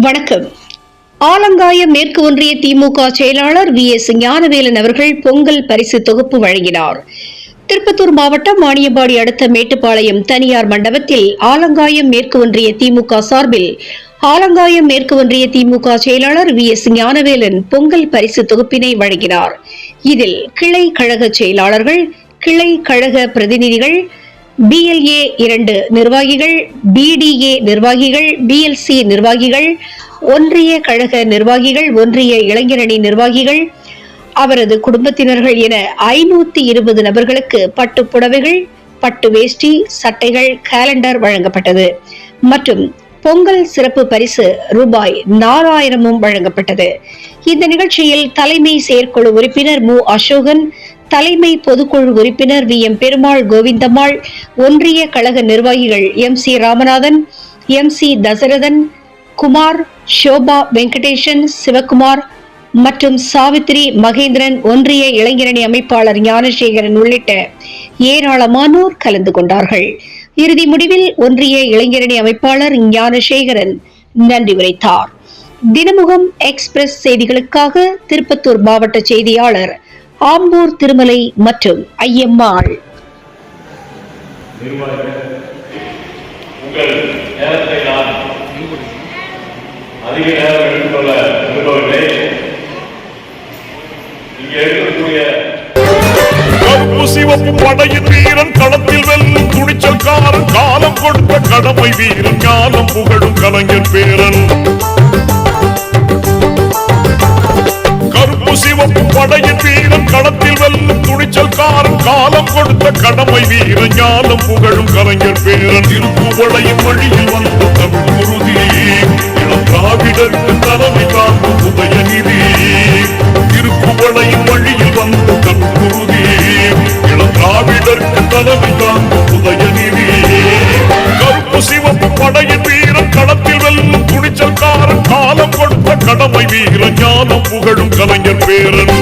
வணக்கம். ஆலங்காயம் மேற்கு ஒன்றிய திமுக செயலாளர் VS ஞானவேலன் அவர்கள் பொங்கல் பரிசு தொகுப்பு வழங்கினார். திருப்பத்தூர் மாவட்டம் வாணியம்பாடி அடுத்த மேட்டுப்பாளையம் தனியார் மண்டபத்தில் ஆலங்காயம் மேற்கு ஒன்றிய திமுக சார்பில் ஆலங்காயம் மேற்கு ஒன்றிய திமுக செயலாளர் VS ஞானவேலன் பொங்கல் பரிசு தொகுப்பினை வழங்கினார். இதில் கிளை கழக செயலாளர்கள், கிளை கழக பிரதிநிதிகள், BLA 2 நிர்வாகிகள், BDA நிர்வாகிகள், BLC நிர்வாகிகள், ஒன்றிய கழக நிர்வாகிகள், ஒன்றிய இளைஞரணி நிர்வாகிகள், அவரது குடும்பத்தினர்கள் என 520 நபர்களுக்கு பட்டு புடவைகள், பட்டு வேஷ்டி, சட்டைகள், காலண்டர் வழங்கப்பட்டது. மற்றும் பொங்கல் சிறப்பு பரிசு ரூபாய் 4000 வழங்கப்பட்டது. இந்த நிகழ்ச்சியில் தலைமை செயற்குழு உறுப்பினர் மு அசோகன், தலைமை பொதுக்குழு உறுப்பினர் VM பெருமாள் கோவிந்தம்மாள், ஒன்றிய கழக நிர்வாகிகள் MC ராமநாதன், MC தசரதன், குமார், ஷோபா வெங்கடேசன், சிவகுமார் மற்றும் சாவித்ரி மகேந்திரன், ஒன்றிய இளைஞரணி அமைப்பாளர் ஞானசேகரன் உள்ளிட்ட ஏராளமானோர் கலந்து கொண்டார்கள். இறுதி முடிவில் ஒன்றிய இளைஞரணி அமைப்பாளர் ஞானசேகரன் நன்றி உரைத்தார். தினமுகம் எக்ஸ்பிரஸ் செய்திகளுக்காக திருப்பத்தூர் மாவட்ட செய்தியாளர் ஆம்பூர் திருமலை மற்றும் ஐயம்மாள். அதிக நேரம் எடுத்துக்கொள்ள விரும்பவில்லை. இங்கே இருக்கக்கூடிய கருப்பு சிவப்பு படையின் வீரன், களத்தில் வெல்லும் துணிச்சல்காரன், காலம் கொடுத்த கடமை வீரன், ஞானம் புகழும் கலைஞர் பேரன். கருப்பு சிவப்பு படையின் வீரன், களத்தில் வெல்லும் துணிச்சல்காரன், காலம் கொடுத்த கடமை வீரன், ஞானம் புகழும் கலைஞர் பேரன். திருப்புவளையின் வழியில் வந்த தமிழ் குருதி, இளம் திராவிடருக்கு தலைமை தாங்கும் உதயநிதி. திருப்புவளையின் வழியில் வந்த தமிழ் குருதி, இளம் திராவிடருக்கு தலைமை தாங்கும் உதயநிதி. கருப்பு சிவப்பு படையின் வீரன், களத்தில் வெல்லும் துணிச்சல்காரன், காலம் கொடுத்த கடமை வீரன், ஞானம் புகழும் கலைஞர் பேரன்.